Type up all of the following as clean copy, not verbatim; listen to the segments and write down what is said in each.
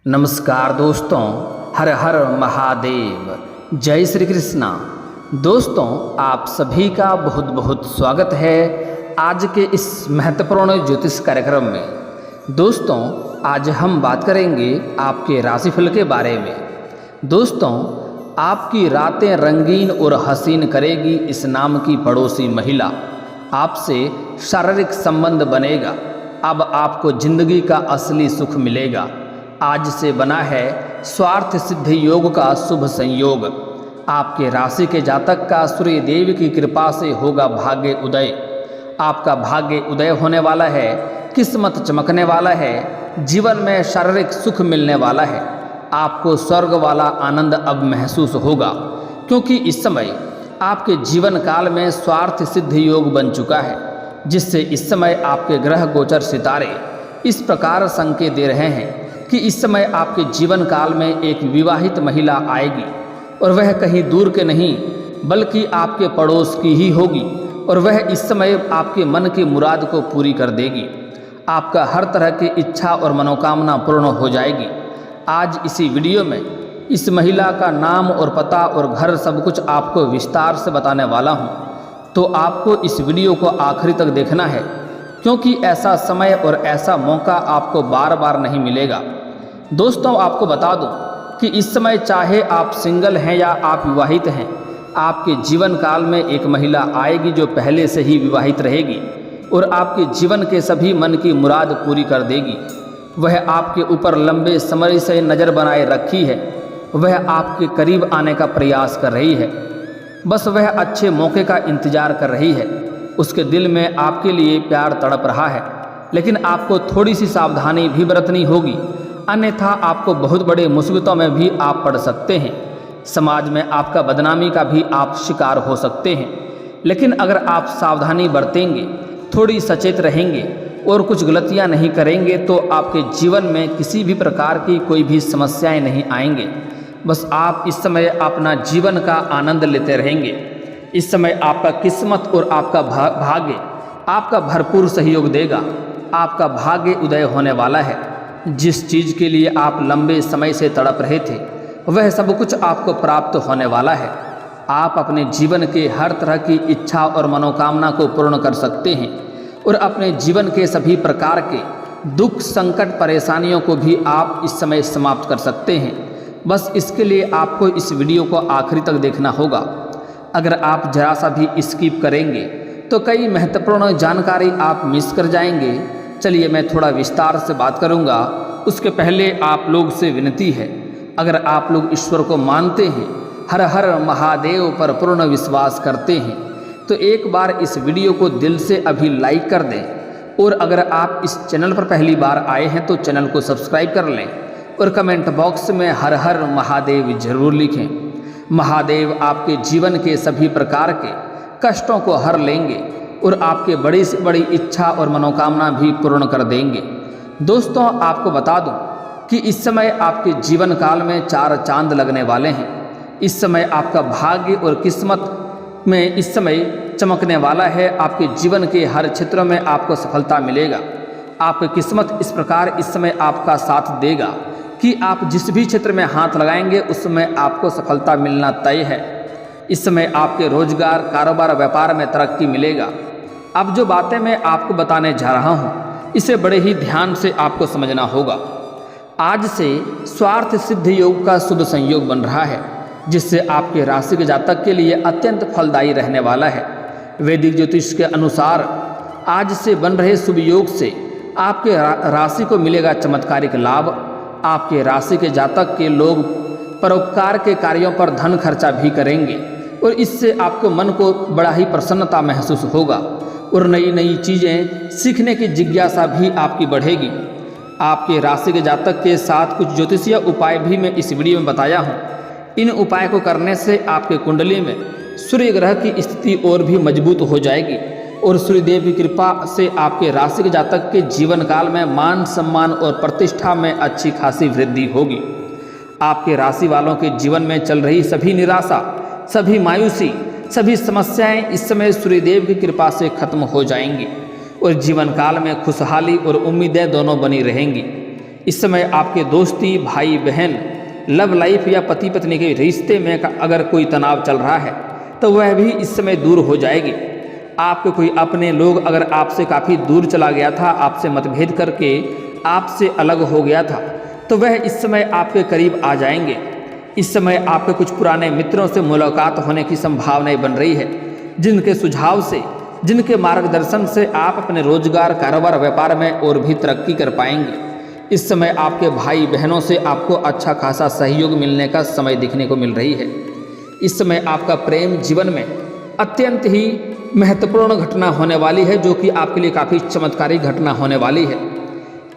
नमस्कार दोस्तों, हर हर महादेव, जय श्री कृष्णा। दोस्तों, आप सभी का बहुत बहुत स्वागत है आज के इस महत्वपूर्ण ज्योतिष कार्यक्रम में। दोस्तों, आज हम बात करेंगे आपके राशिफल के बारे में। दोस्तों, आपकी रातें रंगीन और हसीन करेगी इस नाम की पड़ोसी महिला। आपसे शारीरिक संबंध बनेगा। अब आपको जिंदगी का असली सुख मिलेगा। आज से बना है स्वार्थ सिद्धि योग का शुभ संयोग। आपके राशि के जातक का सूर्य देव की कृपा से होगा भाग्य उदय। आपका भाग्य उदय होने वाला है, किस्मत चमकने वाला है, जीवन में शारीरिक सुख मिलने वाला है। आपको स्वर्ग वाला आनंद अब महसूस होगा, क्योंकि इस समय आपके जीवन काल में स्वार्थ सिद्धि योग बन चुका है, जिससे इस समय आपके ग्रह गोचर सितारे इस प्रकार संकेत दे रहे हैं कि इस समय आपके जीवन काल में एक विवाहित महिला आएगी, और वह कहीं दूर के नहीं बल्कि आपके पड़ोस की ही होगी, और वह इस समय आपके मन की मुराद को पूरी कर देगी। आपका हर तरह की इच्छा और मनोकामना पूर्ण हो जाएगी। आज इसी वीडियो में इस महिला का नाम और पता और घर सब कुछ आपको विस्तार से बताने वाला हूँ, तो आपको इस वीडियो को आखिरी तक देखना है, क्योंकि ऐसा समय और ऐसा मौका आपको बार बार नहीं मिलेगा। दोस्तों, आपको बता दूं कि इस समय चाहे आप सिंगल हैं या आप विवाहित हैं, आपके जीवन काल में एक महिला आएगी जो पहले से ही विवाहित रहेगी और आपके जीवन के सभी मन की मुराद पूरी कर देगी। वह आपके ऊपर लंबे समय से नज़र बनाए रखी है। वह आपके करीब आने का प्रयास कर रही है। बस वह अच्छे मौके का इंतजार कर रही है। उसके दिल में आपके लिए प्यार तड़प रहा है, लेकिन आपको थोड़ी सी सावधानी भी बरतनी होगी, अन्यथा आपको बहुत बड़े मुसीबतों में भी आप पड़ सकते हैं। समाज में आपका बदनामी का भी आप शिकार हो सकते हैं। लेकिन अगर आप सावधानी बरतेंगे, थोड़ी सचेत रहेंगे और कुछ गलतियां नहीं करेंगे, तो आपके जीवन में किसी भी प्रकार की कोई भी समस्याएं नहीं आएंगे। बस आप इस समय अपना जीवन का आनंद लेते रहेंगे। इस समय आपका किस्मत और आपका भाग्य आपका भरपूर सहयोग देगा। आपका भाग्य उदय होने वाला है। जिस चीज़ के लिए आप लंबे समय से तड़प रहे थे, वह सब कुछ आपको प्राप्त होने वाला है। आप अपने जीवन के हर तरह की इच्छा और मनोकामना को पूर्ण कर सकते हैं और अपने जीवन के सभी प्रकार के दुख, संकट, परेशानियों को भी आप इस समय समाप्त कर सकते हैं। बस इसके लिए आपको इस वीडियो को आखिरी तक देखना होगा। अगर आप जरा सा भी स्किप करेंगे तो कई महत्वपूर्ण जानकारी आप मिस कर जाएंगे। चलिए, मैं थोड़ा विस्तार से बात करूंगा। उसके पहले आप लोग से विनती है, अगर आप लोग ईश्वर को मानते हैं, हर हर महादेव पर पूर्ण विश्वास करते हैं, तो एक बार इस वीडियो को दिल से अभी लाइक कर दें। और अगर आप इस चैनल पर पहली बार आए हैं तो चैनल को सब्सक्राइब कर लें और कमेंट बॉक्स में हर हर महादेव जरूर लिखें। महादेव आपके जीवन के सभी प्रकार के कष्टों को हर लेंगे और आपके बड़ी से बड़ी इच्छा और मनोकामना भी पूर्ण कर देंगे। दोस्तों, आपको बता दूं कि इस समय आपके जीवन काल में 4 चांद लगने वाले हैं। इस समय आपका भाग्य और किस्मत में इस समय चमकने वाला है। आपके जीवन के हर क्षेत्र में आपको सफलता मिलेगा। आपकी किस्मत इस प्रकार इस समय आपका साथ देगा कि आप जिस भी क्षेत्र में हाथ लगाएंगे उसमें आपको सफलता मिलना तय है। इस समय आपके रोजगार, कारोबार, व्यापार में तरक्की मिलेगा। अब जो बातें मैं आपको बताने जा रहा हूँ, इसे बड़े ही ध्यान से आपको समझना होगा। आज से स्वार्थ सिद्धि योग का शुभ संयोग बन रहा है, जिससे आपके राशि के जातक के लिए अत्यंत फलदायी रहने वाला है। वैदिक ज्योतिष के अनुसार आज से बन रहे शुभ योग से आपके राशि को मिलेगा चमत्कारिक लाभ। आपके राशि के जातक के लोग परोपकार के कार्यों पर धन खर्चा भी करेंगे और इससे आपको मन को बड़ा ही प्रसन्नता महसूस होगा और नई नई चीज़ें सीखने की जिज्ञासा भी आपकी बढ़ेगी। आपके राशि के जातक के साथ कुछ ज्योतिषीय उपाय भी मैं इस वीडियो में बताया हूँ। इन उपाय को करने से आपके कुंडली में सूर्य ग्रह की स्थिति और भी मजबूत हो जाएगी और सूर्यदेव की कृपा से आपके राशि के जातक के जीवन काल में मान, सम्मान और प्रतिष्ठा में अच्छी खासी वृद्धि होगी। आपके राशि वालों के जीवन में चल रही सभी निराशा, सभी मायूसी, सभी समस्याएं इस समय सूर्यदेव की कृपा से खत्म हो जाएंगी और जीवन काल में खुशहाली और उम्मीदें दोनों बनी रहेंगी। इस समय आपके दोस्ती, भाई बहन, लव लाइफ या पति पत्नी के रिश्ते में अगर कोई तनाव चल रहा है तो वह भी इस समय दूर हो जाएगी। आपके कोई अपने लोग अगर आपसे काफ़ी दूर चला गया था, आपसे मतभेद करके आपसे अलग हो गया था, तो वह इस समय आपके करीब आ जाएंगे। इस समय आपके कुछ पुराने मित्रों से मुलाकात होने की संभावनाएं बन रही है, जिनके सुझाव से, जिनके मार्गदर्शन से आप अपने रोजगार, कारोबार, व्यापार में और भी तरक्की कर पाएंगे। इस समय आपके भाई बहनों से आपको अच्छा खासा सहयोग मिलने का समय दिखने को मिल रही है। इस समय आपका प्रेम जीवन में अत्यंत ही महत्वपूर्ण घटना होने वाली है, जो कि आपके लिए काफ़ी चमत्कारी घटना होने वाली है।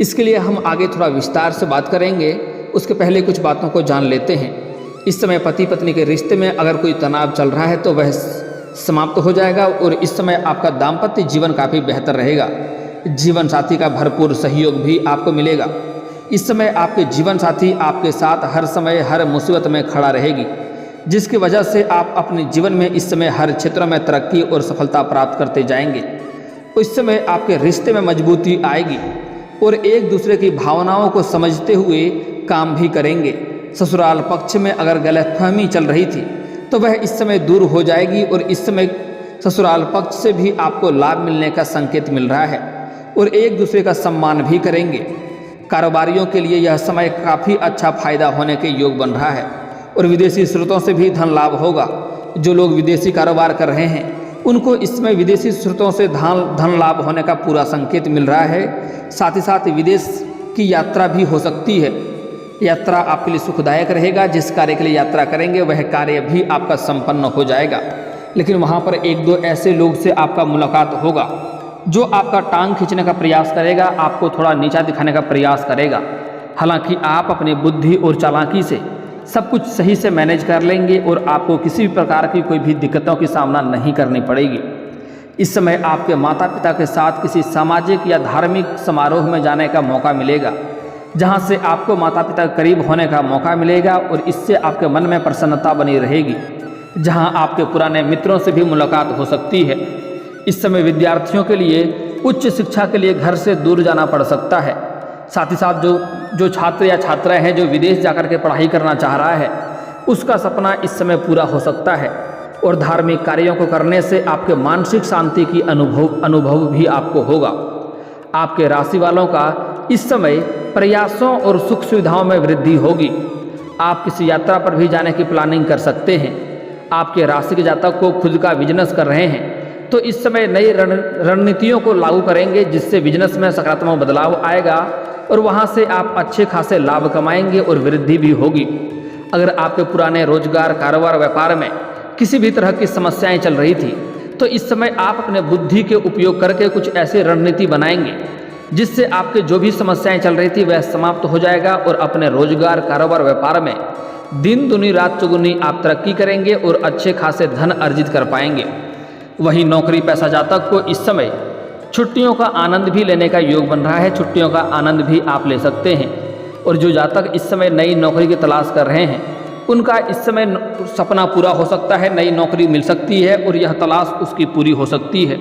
इसके लिए हम आगे थोड़ा विस्तार से बात करेंगे, उसके पहले कुछ बातों को जान लेते हैं। इस समय पति पत्नी के रिश्ते में अगर कोई तनाव चल रहा है तो वह समाप्त हो जाएगा और इस समय आपका दाम्पत्य जीवन काफ़ी बेहतर रहेगा। जीवन साथी का भरपूर सहयोग भी आपको मिलेगा। इस समय आपके जीवन साथी आपके साथ हर समय, हर मुसीबत में खड़ा रहेगी, जिसकी वजह से आप अपने जीवन में इस समय हर क्षेत्र में तरक्की और सफलता प्राप्त करते जाएंगे। उस समय आपके रिश्ते में मजबूती आएगी और एक दूसरे की भावनाओं को समझते हुए काम भी करेंगे। ससुराल पक्ष में अगर गलतफहमी चल रही थी तो वह इस समय दूर हो जाएगी और इस समय ससुराल पक्ष से भी आपको लाभ मिलने का संकेत मिल रहा है और एक दूसरे का सम्मान भी करेंगे। कारोबारियों के लिए यह समय काफ़ी अच्छा फायदा होने के योग बन रहा है और विदेशी स्रोतों से भी धन लाभ होगा। जो लोग विदेशी कारोबार कर रहे हैं उनको इसमें विदेशी स्रोतों से धन लाभ होने का पूरा संकेत मिल रहा है। साथ ही साथ विदेश की यात्रा भी हो सकती है। यात्रा आपके लिए सुखदायक रहेगा। जिस कार्य के लिए यात्रा करेंगे वह कार्य भी आपका संपन्न हो जाएगा, लेकिन वहाँ पर एक दो ऐसे लोग से आपका मुलाकात होगा जो आपका टांग खींचने का प्रयास करेगा, आपको थोड़ा नीचा दिखाने का प्रयास करेगा। हालांकि आप अपनी बुद्धि और चालाकी से सब कुछ सही से मैनेज कर लेंगे और आपको किसी भी प्रकार की कोई भी दिक्कतों की सामना नहीं करनी पड़ेगी। इस समय आपके माता पिता के साथ किसी सामाजिक या धार्मिक समारोह में जाने का मौका मिलेगा, जहां से आपको माता पिता के करीब होने का मौका मिलेगा और इससे आपके मन में प्रसन्नता बनी रहेगी। जहां आपके पुराने मित्रों से भी मुलाकात हो सकती है। इस समय विद्यार्थियों के लिए उच्च शिक्षा के लिए घर से दूर जाना पड़ सकता है। साथ ही साथ जो छात्र या छात्राएं हैं जो विदेश जाकर के पढ़ाई करना चाह रहा है, उसका सपना इस समय पूरा हो सकता है और धार्मिक कार्यों को करने से आपके मानसिक शांति की अनुभव भी आपको होगा। आपके राशि वालों का इस समय प्रयासों और सुख सुविधाओं में वृद्धि होगी। आप किसी यात्रा पर भी जाने की प्लानिंग कर सकते हैं। आपके राशि के जातक को खुद का बिजनेस कर रहे हैं तो इस समय नई रणनीतियों को लागू करेंगे, जिससे बिजनेस में सकारात्मक बदलाव आएगा और वहां से आप अच्छे खासे लाभ कमाएंगे और वृद्धि भी होगी। अगर आपके पुराने रोजगार, कारोबार, व्यापार में किसी भी तरह की समस्याएं चल रही थी तो इस समय आप अपने बुद्धि के उपयोग करके कुछ ऐसी रणनीति बनाएंगे जिससे आपके जो भी समस्याएं चल रही थी वह समाप्त हो जाएगा और अपने रोजगार, कारोबार, व्यापार में दिन दुनी रात चौगुनी आप तरक्की करेंगे और अच्छे खासे धन अर्जित कर पाएंगे। वहीं नौकरी पेशा जातक को इस समय छुट्टियों का आनंद भी लेने का योग बन रहा है। छुट्टियों का आनंद भी आप ले सकते हैं और जो जातक इस समय नई नौकरी की तलाश कर रहे हैं उनका इस समय सपना पूरा हो सकता है, नई नौकरी मिल सकती है और यह तलाश उसकी पूरी हो सकती है।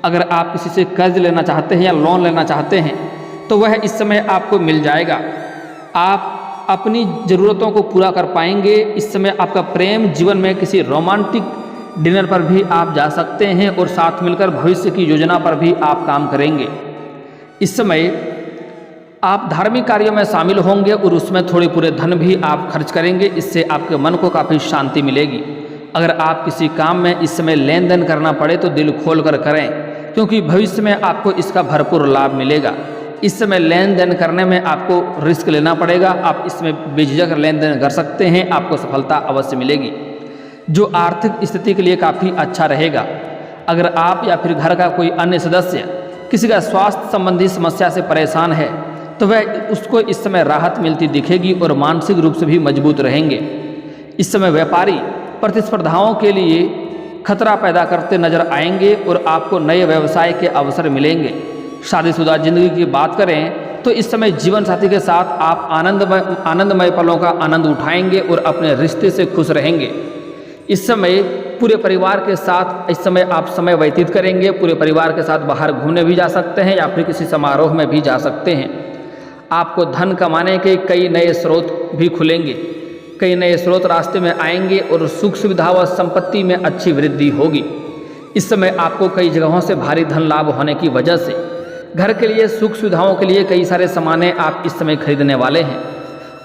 अगर आप किसी से कर्ज लेना चाहते हैं या लोन लेना चाहते हैं तो वह इस समय आपको मिल जाएगा। आप अपनी ज़रूरतों को पूरा कर पाएंगे। इस समय आपका प्रेम जीवन में किसी रोमांटिक डिनर पर भी आप जा सकते हैं और साथ मिलकर भविष्य की योजना पर भी आप काम करेंगे। इस समय आप धार्मिक कार्यों में शामिल होंगे और उसमें थोड़े पूरे धन भी आप खर्च करेंगे। इससे आपके मन को काफ़ी शांति मिलेगी। अगर आप किसी काम में इस समय लेन देन करना पड़े तो दिल खोल कर करें, क्योंकि भविष्य में आपको इसका भरपूर लाभ मिलेगा। इस समय लेन देन करने में आपको रिस्क लेना पड़ेगा। आप इसमें बेझिझक लेन देन कर सकते हैं, आपको सफलता अवश्य मिलेगी, जो आर्थिक स्थिति के लिए काफ़ी अच्छा रहेगा। अगर आप या फिर घर का कोई अन्य सदस्य किसी का स्वास्थ्य संबंधी समस्या से परेशान है तो वह उसको इस समय राहत मिलती दिखेगी और मानसिक रूप से भी मजबूत रहेंगे। इस समय व्यापारी प्रतिस्पर्धाओं के लिए खतरा पैदा करते नजर आएंगे और आपको नए व्यवसाय के अवसर मिलेंगे। शादीशुदा जिंदगी की बात करें तो इस समय जीवन साथी के साथ आप आनंदमय पलों का आनंद उठाएंगे और अपने रिश्ते से खुश रहेंगे। इस समय पूरे परिवार के साथ इस समय आप समय व्यतीत करेंगे। पूरे परिवार के साथ बाहर घूमने भी जा सकते हैं या फिर किसी समारोह में भी जा सकते हैं। आपको धन कमाने के कई नए स्रोत भी खुलेंगे, कई नए स्रोत रास्ते में आएंगे और सुख सुविधा व संपत्ति में अच्छी वृद्धि होगी। इस समय आपको कई जगहों से भारी धन लाभ होने की वजह से घर के लिए सुख सुविधाओं के लिए कई सारे सामानें आप इस समय खरीदने वाले हैं।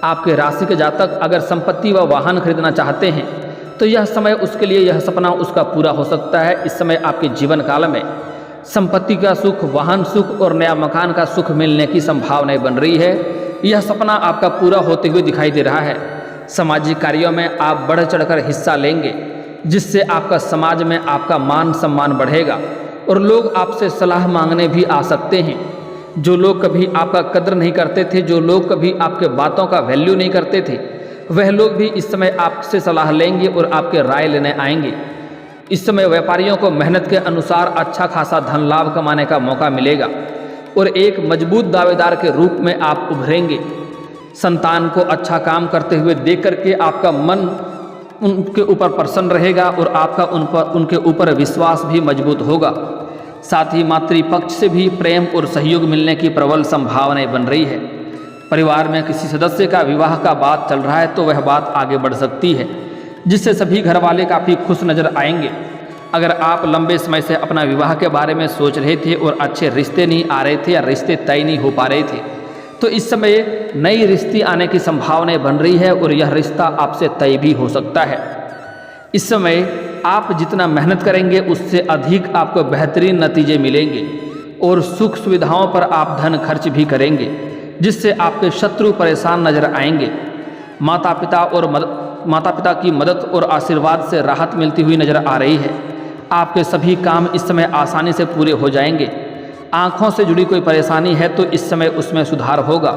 आपके राशि के जातक अगर संपत्ति व वाहन खरीदना चाहते हैं तो यह समय उसके लिए, यह सपना उसका पूरा हो सकता है। इस समय आपके जीवन काल में संपत्ति का सुख, वाहन सुख और नया मकान का सुख मिलने की संभावनाएं बन रही है। यह सपना आपका पूरा होते हुए दिखाई दे रहा है। सामाजिक कार्यों में आप बढ़ चढ़कर हिस्सा लेंगे, जिससे आपका समाज में आपका मान सम्मान बढ़ेगा और लोग आपसे सलाह मांगने भी आ सकते हैं। जो लोग कभी आपका कद्र नहीं करते थे, जो लोग कभी आपके बातों का वैल्यू नहीं करते थे, वह लोग भी इस समय आपसे सलाह लेंगे और आपके राय लेने आएंगे। इस समय व्यापारियों को मेहनत के अनुसार अच्छा खासा धन लाभ कमाने का मौका मिलेगा और एक मजबूत दावेदार के रूप में आप उभरेंगे। संतान को अच्छा काम करते हुए देख करके आपका मन उनके ऊपर प्रसन्न रहेगा और आपका उनके ऊपर विश्वास भी मजबूत होगा। साथ ही मातृपक्ष से भी प्रेम और सहयोग मिलने की प्रबल संभावनाएं बन रही है। परिवार में किसी सदस्य का विवाह का बात चल रहा है तो वह बात आगे बढ़ सकती है, जिससे सभी घर वाले काफ़ी खुश नजर आएंगे। अगर आप लंबे समय से अपना विवाह के बारे में सोच रहे थे और अच्छे रिश्ते नहीं आ रहे थे या रिश्ते तय नहीं हो पा रहे थे, तो इस समय नई रिश्ते आने की संभावनाएं बन रही है और यह रिश्ता आपसे तय भी हो सकता है। इस समय आप जितना मेहनत करेंगे उससे अधिक आपको बेहतरीन नतीजे मिलेंगे और सुख सुविधाओं पर आप धन खर्च भी करेंगे, जिससे आपके शत्रु परेशान नजर आएंगे। माता पिता की मदद और आशीर्वाद से राहत मिलती हुई नजर आ रही है। आपके सभी काम इस समय आसानी से पूरे हो जाएंगे। आँखों से जुड़ी कोई परेशानी है तो इस समय उसमें सुधार होगा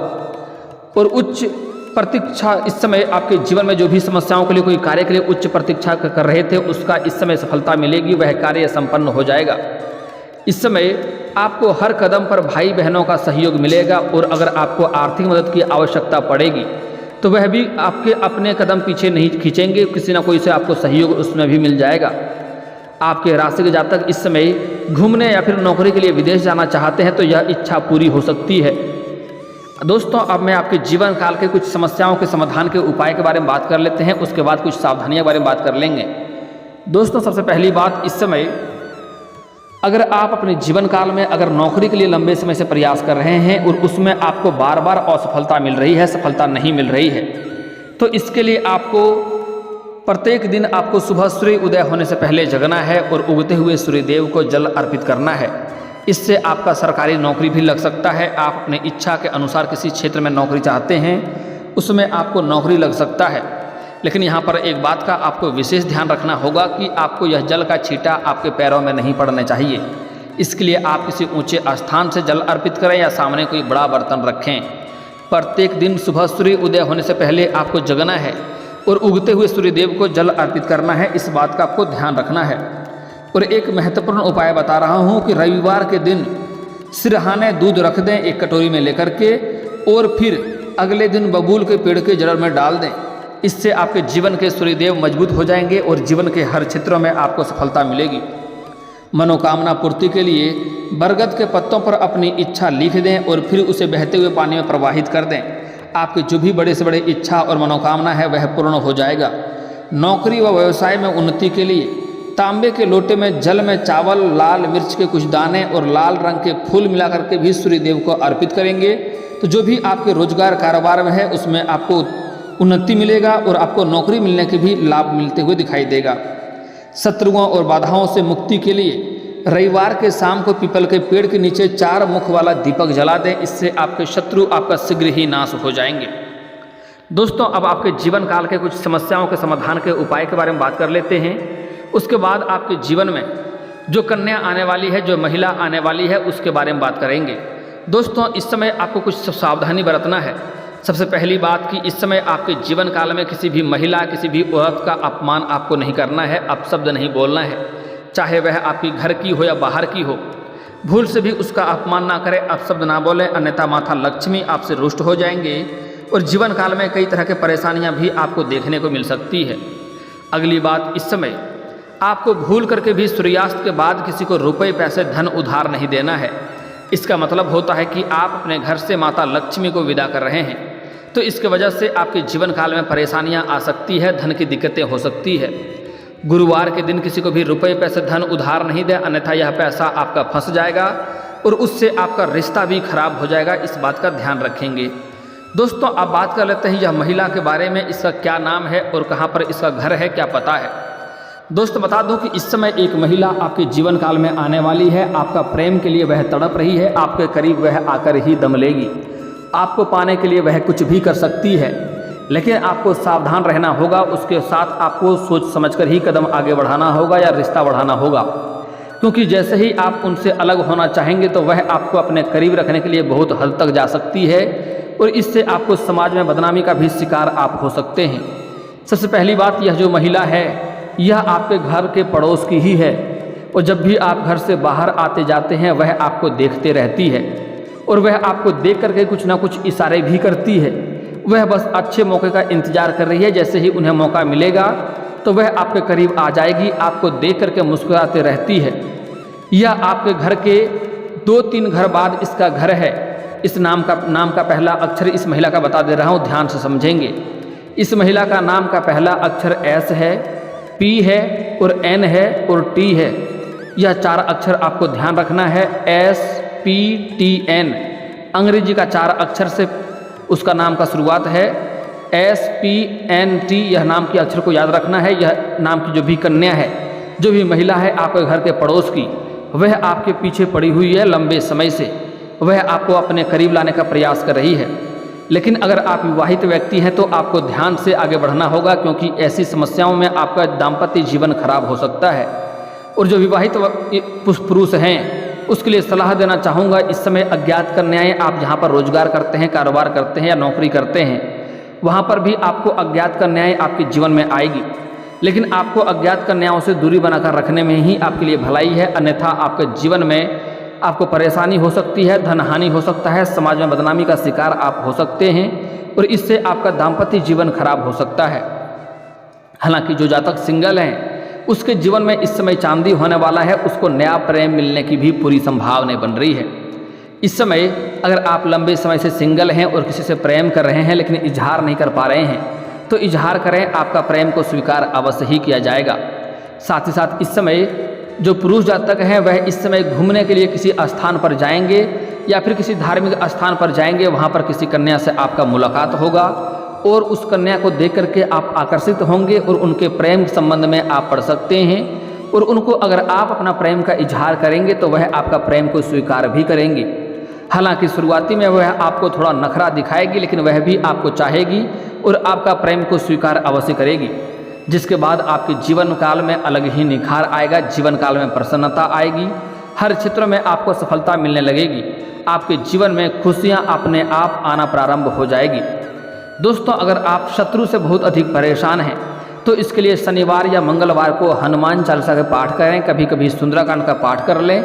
और उच्च प्रतीक्षा, इस समय आपके जीवन में जो भी समस्याओं के लिए कोई कार्य के लिए उच्च प्रतीक्षा कर रहे थे उसका इस समय सफलता मिलेगी, वह कार्य संपन्न हो जाएगा। इस समय आपको हर कदम पर भाई बहनों का सहयोग मिलेगा और अगर आपको आर्थिक मदद की आवश्यकता पड़ेगी तो वह भी आपके अपने कदम पीछे नहीं खींचेंगे, किसी न कोई से आपको सहयोग उसमें भी मिल जाएगा। आपके राशि के जातक इस समय घूमने या फिर नौकरी के लिए विदेश जाना चाहते हैं तो यह इच्छा पूरी हो सकती है। दोस्तों, अब मैं आपके जीवन काल के कुछ समस्याओं के समाधान के उपाय के बारे में बात कर लेते हैं, उसके बाद कुछ सावधानियों के बारे में बात कर लेंगे। दोस्तों, सबसे पहली बात, इस समय अगर आप अपने जीवन काल में अगर नौकरी के लिए लंबे समय से प्रयास कर रहे हैं और उसमें आपको बार बार असफलता मिल रही है, सफलता नहीं मिल रही है, तो इसके लिए आपको प्रत्येक दिन आपको सुबह सूर्य उदय होने से पहले जगना है और उगते हुए सूर्यदेव को जल अर्पित करना है। इससे आपका सरकारी नौकरी भी लग सकता है। आप अपनी इच्छा के अनुसार किसी क्षेत्र में नौकरी चाहते हैं, उसमें आपको नौकरी लग सकता है। लेकिन यहाँ पर एक बात का आपको विशेष ध्यान रखना होगा कि आपको यह जल का छींटा आपके पैरों में नहीं पड़ने चाहिए। इसके लिए आप किसी ऊंचे स्थान से जल अर्पित करें या सामने कोई बड़ा बर्तन रखें। प्रत्येक दिन सुबह सूर्य उदय होने से पहले आपको जगना है और उगते हुए सूर्यदेव को जल अर्पित करना है। इस बात का आपको ध्यान रखना है। और एक महत्वपूर्ण उपाय बता रहा हूँ कि रविवार के दिन सिरहाने दूध रख दें एक कटोरी में लेकर के और फिर अगले दिन बबूल के पेड़ के जड़ में डाल दें। इससे आपके जीवन के सूर्यदेव मजबूत हो जाएंगे और जीवन के हर क्षेत्रों में आपको सफलता मिलेगी। मनोकामना पूर्ति के लिए बरगद के पत्तों पर अपनी इच्छा लिख दें और फिर उसे बहते हुए पानी में प्रवाहित कर दें। आपकी जो भी बड़े से बड़े इच्छा और मनोकामना है वह पूर्ण हो जाएगा। नौकरी व व्यवसाय में उन्नति के लिए तांबे के लोटे में जल में चावल, लाल मिर्च के कुछ दाने और लाल रंग के फूल मिला करके भी सूर्यदेव को अर्पित करेंगे तो जो भी आपके रोजगार कारोबार में है उसमें आपको उन्नति मिलेगा और आपको नौकरी मिलने के भी लाभ मिलते हुए दिखाई देगा। शत्रुओं और बाधाओं से मुक्ति के लिए रविवार के शाम को पीपल के पेड़ के नीचे 4 मुख वाला दीपक जला दें। इससे आपके शत्रु आपका शीघ्र ही नाश हो जाएंगे। दोस्तों, अब आपके जीवन काल के कुछ समस्याओं के समाधान के उपाय के बारे में बात कर लेते हैं। उसके बाद आपके जीवन में जो कन्या आने वाली है, जो महिला आने वाली है, उसके बारे में बात करेंगे। दोस्तों, इस समय आपको कुछ सावधानी बरतना है। सबसे पहली बात कि इस समय आपके जीवन काल में किसी भी महिला, किसी भी औरत का अपमान आपको नहीं करना है, अपशब्द नहीं बोलना है, चाहे वह आपकी घर की हो या बाहर की हो। भूल से भी उसका अपमान ना करें, अपशब्द ना बोलें, अन्यथा माता लक्ष्मी आपसे रुष्ट हो जाएंगे और जीवन काल में कई तरह के परेशानियां भी आपको देखने को मिल सकती है। अगली बात, इस समय आपको भूल करके भी सूर्यास्त के बाद किसी को रुपए पैसे धन उधार नहीं देना है। इसका मतलब होता है कि आप अपने घर से माता लक्ष्मी को विदा कर रहे हैं। तो इसके वजह से आपके जीवन काल में परेशानियां आ सकती है, धन की दिक्कतें हो सकती है। गुरुवार के दिन किसी को भी रुपए पैसे धन उधार नहीं दें, अन्यथा यह पैसा आपका फंस जाएगा और उससे आपका रिश्ता भी खराब हो जाएगा। इस बात का ध्यान रखेंगे। दोस्तों, आप बात कर लेते हैं यह महिला के बारे में, इसका क्या नाम है और कहाँ पर इसका घर है, क्या पता है। दोस्तों, बता दूं कि इस समय एक महिला आपके जीवन काल में आने वाली है। आपका प्रेम के लिए वह तड़प रही है, आपके करीब वह आकर ही दम लेगी। आपको पाने के लिए वह कुछ भी कर सकती है, लेकिन आपको सावधान रहना होगा। उसके साथ आपको सोच समझकर ही कदम आगे बढ़ाना होगा या रिश्ता बढ़ाना होगा, क्योंकि जैसे ही आप उनसे अलग होना चाहेंगे तो वह आपको अपने करीब रखने के लिए बहुत हद तक जा सकती है और इससे आपको समाज में बदनामी का भी शिकार आप हो सकते हैं। सबसे पहली बात, यह जो महिला है यह आपके घर के पड़ोस की ही है और जब भी आप घर से बाहर आते जाते हैं वह आपको देखते रहती है और वह आपको देख करके कुछ ना कुछ इशारे भी करती है। वह बस अच्छे मौके का इंतजार कर रही है। जैसे ही उन्हें मौका मिलेगा तो वह आपके करीब आ जाएगी, आपको देख करके मुस्कुराते रहती है। यह आपके घर के 2-3 घर बाद इसका घर है। इस नाम का पहला अक्षर इस महिला का बता दे रहा हूँ, ध्यान से समझेंगे। इस महिला का नाम का पहला अक्षर एस है, पी है और एन है और टी है। यह 4 अक्षर आपको ध्यान रखना है, SPTN। अंग्रेजी का 4 अक्षर से उसका नाम का शुरुआत है, SPNT। यह नाम के अक्षर को याद रखना है। यह नाम की जो भी कन्या है, जो भी महिला है आपके घर के पड़ोस की, वह आपके पीछे पड़ी हुई है लंबे समय से। वह आपको अपने करीब लाने का प्रयास कर रही है। लेकिन अगर आप विवाहित व्यक्ति हैं तो आपको ध्यान से आगे बढ़ना होगा, क्योंकि ऐसी समस्याओं में आपका दाम्पत्य जीवन खराब हो सकता है। और जो विवाहित पुरुष हैं उसके लिए सलाह देना चाहूँगा, इस समय अज्ञात कन्याएं, आप जहाँ पर रोजगार करते हैं, कारोबार करते हैं या नौकरी करते हैं, वहाँ पर भी आपको अज्ञात कन्याएं आपके जीवन में आएगी। लेकिन आपको अज्ञात कन्याओं से दूरी बनाकर रखने में ही आपके लिए भलाई है, अन्यथा आपके जीवन में आपको परेशानी हो सकती है, धन हानि हो सकता है, समाज में बदनामी का शिकार आप हो सकते हैं और इससे आपका दाम्पत्य जीवन खराब हो सकता है। हालांकि जो जातक सिंगल हैं उसके जीवन में इस समय चांदी होने वाला है, उसको नया प्रेम मिलने की भी पूरी संभावना बन रही है। इस समय अगर आप लंबे समय से सिंगल हैं और किसी से प्रेम कर रहे हैं लेकिन इजहार नहीं कर पा रहे हैं, तो इजहार करें, आपका प्रेम को स्वीकार अवश्य ही किया जाएगा। साथ ही साथ इस समय जो पुरुष जातक हैं वह इस समय घूमने के लिए किसी स्थान पर जाएंगे या फिर किसी धार्मिक स्थान पर जाएंगे, वहाँ पर किसी कन्या से आपका मुलाकात होगा और उस कन्या को देख करके आप आकर्षित होंगे और उनके प्रेम संबंध में आप पड़ सकते हैं और उनको अगर आप अपना प्रेम का इजहार करेंगे तो वह आपका प्रेम को स्वीकार भी करेंगे। हालांकि शुरुआती में वह आपको थोड़ा नखरा दिखाएगी, लेकिन वह भी आपको चाहेगी और आपका प्रेम को स्वीकार अवश्य करेगी, जिसके बाद आपके जीवन काल में अलग ही निखार आएगा, जीवन काल में प्रसन्नता आएगी, हर क्षेत्र में आपको सफलता मिलने लगेगी, आपके जीवन में खुशियां अपने आप आना प्रारंभ हो जाएगी। दोस्तों, अगर आप शत्रु से बहुत अधिक परेशान हैं तो इसके लिए शनिवार या मंगलवार को हनुमान चालीसा का पाठ करें, कभी कभी सुंदरकांड का पाठ कर लें।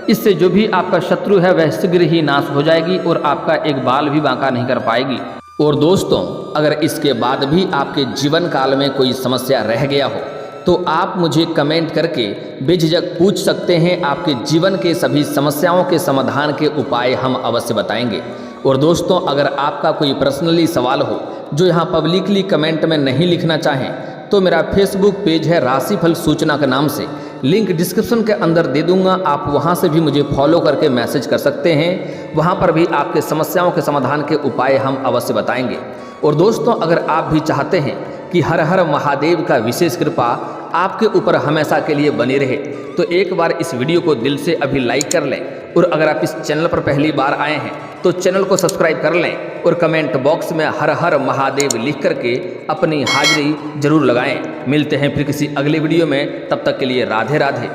इससे जो भी आपका शत्रु है वह शीघ्र ही नाश हो जाएगी और आपका एक बाल भी बांका नहीं कर पाएगी। और दोस्तों, अगर इसके बाद भी आपके जीवन काल में कोई समस्या रह गया हो तो आप मुझे कमेंट करके बेझिझक पूछ सकते हैं। आपके जीवन के सभी समस्याओं के समाधान के उपाय हम अवश्य बताएंगे। और दोस्तों, अगर आपका कोई पर्सनली सवाल हो जो यहाँ पब्लिकली कमेंट में नहीं लिखना चाहें तो मेरा फेसबुक पेज है राशिफल सूचना के नाम से, लिंक डिस्क्रिप्शन के अंदर दे दूंगा। आप वहां से भी मुझे फॉलो करके मैसेज कर सकते हैं। वहां पर भी आपके समस्याओं के समाधान के उपाय हम अवश्य बताएंगे। और दोस्तों, अगर आप भी चाहते हैं कि हर हर महादेव का विशेष कृपा आपके ऊपर हमेशा के लिए बनी रहे तो एक बार इस वीडियो को दिल से अभी लाइक कर लें। और अगर आप इस चैनल पर पहली बार आए हैं तो चैनल को सब्सक्राइब कर लें और कमेंट बॉक्स में हर हर महादेव लिख करके अपनी हाजिरी जरूर लगाएं। मिलते हैं फिर किसी अगले वीडियो में, तब तक के लिए राधे राधे।